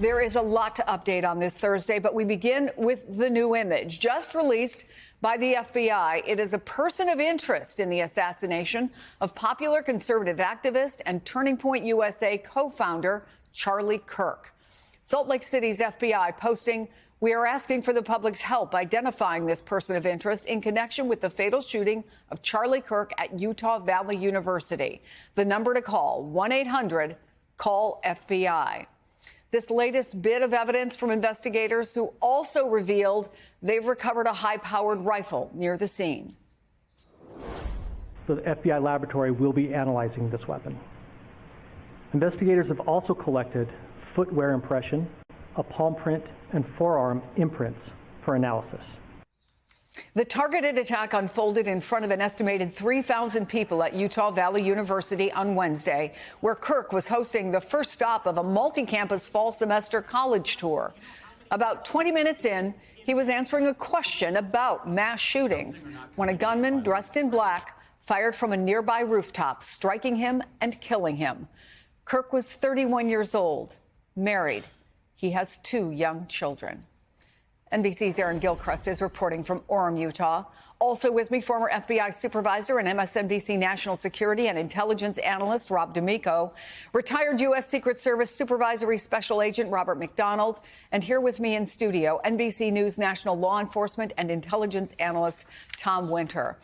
There is a lot to update on this Thursday, but we begin with the new image just released by the FBI. It is a person of interest in the assassination of popular conservative activist and Turning Point USA co-founder Charlie Kirk. Salt Lake City's FBI posting, "We are asking for the public's help identifying this person of interest in connection with the fatal shooting of Charlie Kirk at Utah Valley University. The number to call, 1-800-CALL-FBI." This latest bit of evidence from investigators who also revealed they've recovered a high-powered rifle near the scene. The FBI laboratory will be analyzing this weapon. Investigators have also collected footwear impression, a palm print, and forearm imprints for analysis. The targeted attack unfolded in front of an estimated 3,000 people at Utah Valley University on Wednesday, where Kirk was hosting the first stop of a multi-campus fall semester college tour. About 20 minutes in, he was answering a question about mass shootings when a gunman dressed in black fired from a nearby rooftop, striking him and killing him. Kirk was 31 years old, married. He has 2 young children. NBC's Aaron Gilchrist is reporting from Orem, Utah. Also with me, former FBI supervisor and MSNBC national security and intelligence analyst Rob D'Amico, retired U.S. Secret Service Supervisory Special Agent Robert McDonald, and here with me in studio, NBC News national law enforcement and intelligence analyst Tom Winter.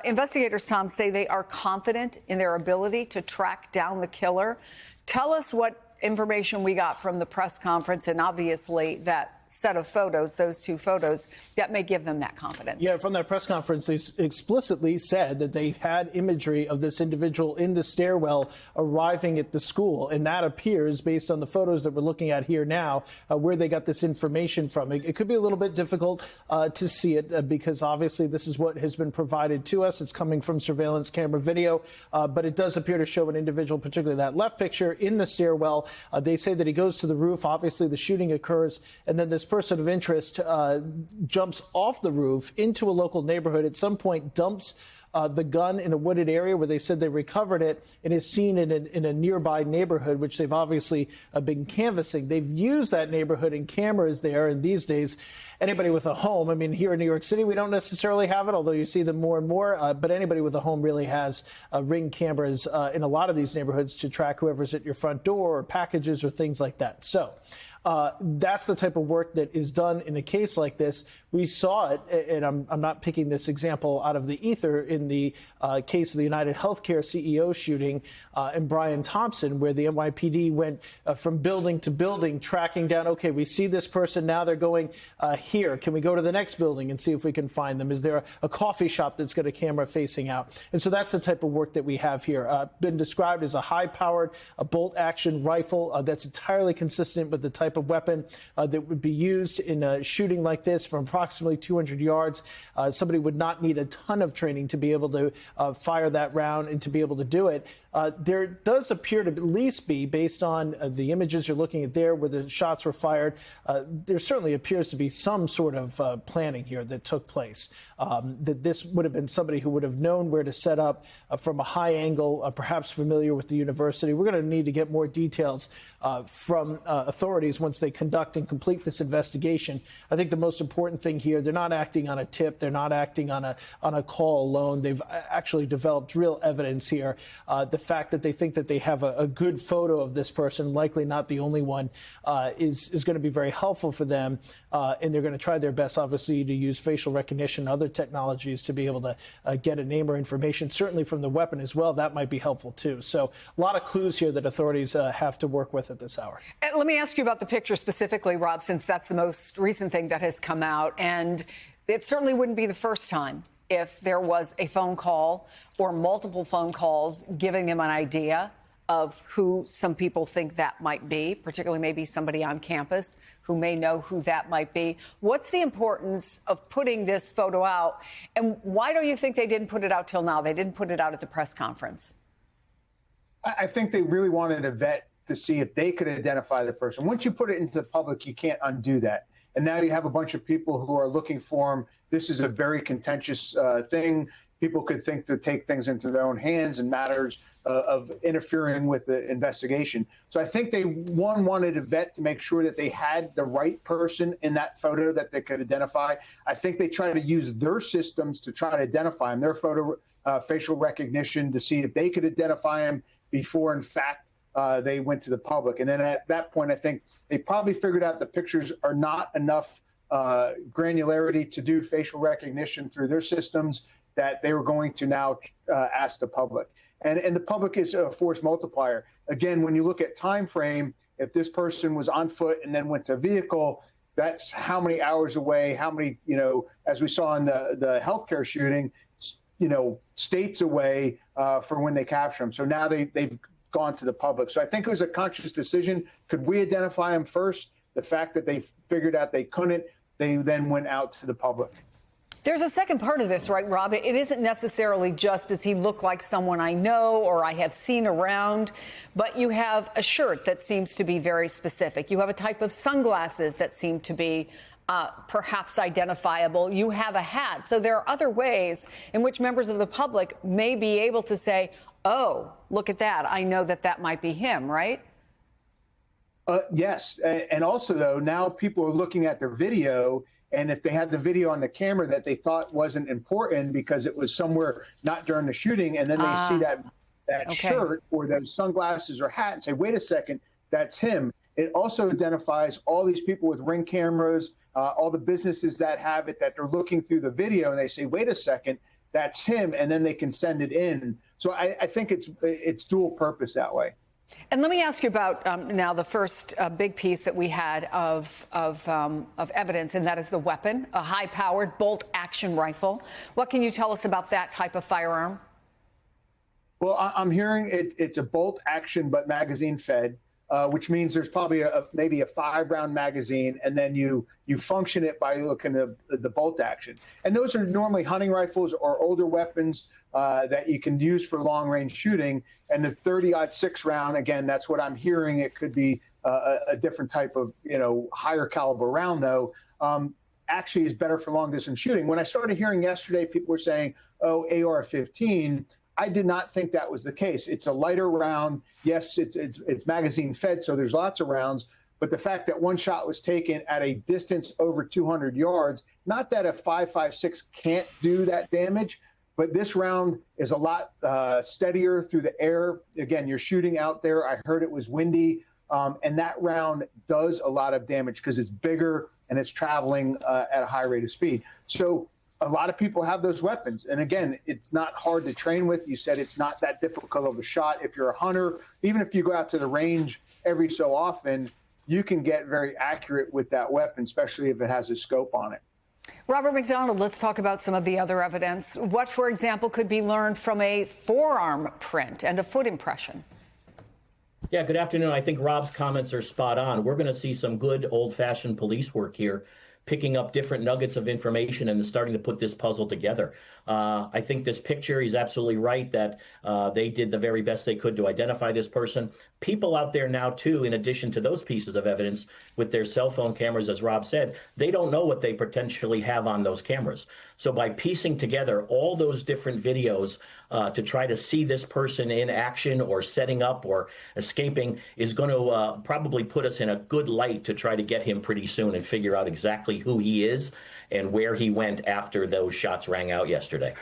Investigators, Tom, say they are confident in their ability to track down the killer. Tell us what information we got from the press conference, and obviously that set of photos, those 2 photos, that may give them that confidence. Yeah, from that press conference, they explicitly said that they had imagery of this individual in the stairwell arriving at the school. And that appears, based on the photos that we're looking at here now, where they got this information from. It could be a little bit difficult to see it because obviously this is what has been provided to us. It's coming from surveillance camera video, but it does appear to show an individual, particularly that left picture, in the stairwell. They say that he goes to the roof. Obviously, the shooting occurs, and then this person of interest jumps off the roof into a local neighborhood, at some point dumps the gun in a wooded area where they said they recovered it, and is seen in a nearby neighborhood, which they've obviously been canvassing. They've used that neighborhood and cameras there, and these days, anybody with a home, I mean, here in New York City, we don't necessarily have it, although you see them more and more, but anybody with a home really has Ring cameras in a lot of these neighborhoods to track whoever's at your front door or packages or things like that. So that's the type of work that is done in a case like this. We saw it, and I'm not picking this example out of the ether, in the case of the United Healthcare CEO shooting in Brian Thompson, where the NYPD went from building to building, tracking down, okay, we see this person, now they're going here. Can we go to the next building and see if we can find them? Is there a coffee shop that's got a camera facing out? And so that's the type of work that we have here. Been described as a high-powered, bolt-action rifle that's entirely consistent with the type of weapon that would be used in a shooting like this from approximately 200 yards. Somebody would not need a ton of training to be able to fire that round and to be able to do it. There does appear to at least be, based on the images you're looking at there where the shots were fired, there certainly appears to be some sort of planning here that took place. That this would have been somebody who would have known where to set up from a high angle, perhaps familiar with the university. We're going to need to get more details from authorities once they conduct and complete this investigation. I think the most important thing here, they're not acting on a tip. They're not acting on a call alone. They've actually developed real evidence here. The fact that they think that they have a good photo of this person, likely not the only one, is going to be very helpful for them. And they're going to try their best, obviously, to use facial recognition and other technologies to be able to get a name or information, certainly from the weapon as well. That might be helpful, too. So a lot of clues here that authorities have to work with at this hour. And let me ask you about the picture specifically, Rob, since that's the most recent thing that has come out. And it certainly wouldn't be the first time if there was a phone call or multiple phone calls giving them an idea of who some people think that might be, particularly maybe somebody on campus who may know who that might be. What's the importance of putting this photo out? And why do you think they didn't put it out till now? They didn't put it out at the press conference. I think they really wanted a vet to see if they could identify the person. Once you put it into the public, you can't undo that. And now you have a bunch of people who are looking for him. This is a very contentious thing. people could think to take things into their own hands in matters of interfering with the investigation. So I think they wanted a vet to make sure that they had the right person in that photo that they could identify. I think they try to use their systems to try to identify him, their photo facial recognition, to see if they could identify him before, in fact, they went to the public. And then at that point, I think they probably figured out the pictures are not enough granularity to do facial recognition through their systems, that they were going to now ask the public. And the public is a force multiplier. Again, when you look at time frame, if this person was on foot and then went to a vehicle, that's how many hours away, how many, as we saw in the healthcare shooting, states away for when they capture them. So now they've gone to the public. So I think it was a conscious decision. Could we identify them first? The fact that they figured out they couldn't, they then went out to the public. There's a second part of this, right, Rob? It isn't necessarily just, does he look like someone I know or I have seen around, but you have a shirt that seems to be very specific. You have a type of sunglasses that seem to be perhaps identifiable. You have a hat. So there are other ways in which members of the public may be able to say, oh, look at that. I know that that might be him, right? Yes. And also, though, now people are looking at their video, and if they had the video on the camera that they thought wasn't important because it was somewhere not during the shooting, and then they see that shirt or those sunglasses or hat and say, wait a second, that's him. It also identifies all these people with Ring cameras, all the businesses that have it, that they're looking through the video and they say, wait a second, that's him. And then they can send it in. So I think it's dual purpose that way. And let me ask you about now the first big piece that we had of evidence, and that is the weapon, a high-powered bolt-action rifle. What can you tell us about that type of firearm? Well, I'm hearing it's a bolt-action but magazine-fed, which means there's probably maybe a 5-round magazine, and then you function it by looking at the bolt action. And those are normally hunting rifles or older weapons that you can use for long-range shooting. And the 30-06 round, again, that's what I'm hearing. It could be a different type of, higher caliber round, though. Actually is better for long-distance shooting. When I started hearing yesterday, people were saying, oh, AR-15. I did not think that was the case. It's a lighter round. Yes, it's magazine fed, so there's lots of rounds. But the fact that one shot was taken at a distance over 200 yards, not that a 5.56 can't do that damage, but this round is a lot steadier through the air. Again, you're shooting out there. I heard it was windy, and that round does a lot of damage because it's bigger and it's traveling at a high rate of speed. So a lot of people have those weapons. And again, it's not hard to train with. You said it's not that difficult of a shot. If you're a hunter, even if you go out to the range every so often, you can get very accurate with that weapon, especially if it has a scope on it. Robert McDonald, let's talk about some of the other evidence. What, for example, could be learned from a forearm print and a foot impression? Yeah, good afternoon. I think Rob's comments are spot on. We're going to see some good old-fashioned police work here, picking up different nuggets of information and starting to put this puzzle together. I think this picture, he's absolutely right that they did the very best they could to identify this person. People out there now, too, in addition to those pieces of evidence with their cell phone cameras, as Rob said, they don't know what they potentially have on those cameras. So by piecing together all those different videos to try to see this person in action or setting up or escaping is going to probably put us in a good light to try to get him pretty soon and figure out exactly who he is and where he went after those shots rang out yesterday.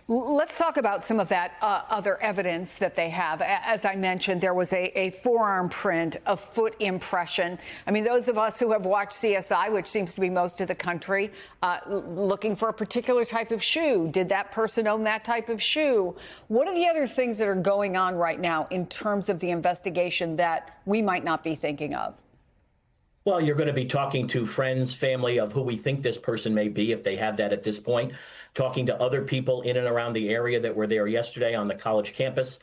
Let's talk about some of that other evidence that they have. As I mentioned, there was a forearm print, a foot impression. I mean, those of us who have watched CSI, which seems to be most of the country, looking for a particular type of shoe. Did that person own that type of shoe? What are the other things that are going on right now in terms of the investigation that we might not be thinking of? Well, you're going to be talking to friends, family of who we think this person may be, if they have that at this point, talking to other people in and around the area that were there yesterday on the college campus,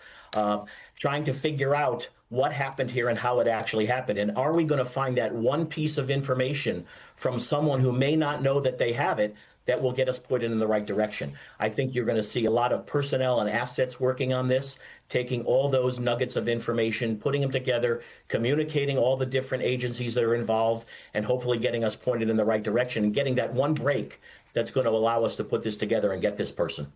trying to figure out what happened here and how it actually happened. And are we going to find that one piece of information from someone who may not know that they have it that will get us put in the right direction? I think you're going to see a lot of personnel and assets working on this, taking all those nuggets of information, putting them together, communicating all the different agencies that are involved, and hopefully getting us pointed in the right direction and getting that one break that's going to allow us to put this together and get this person.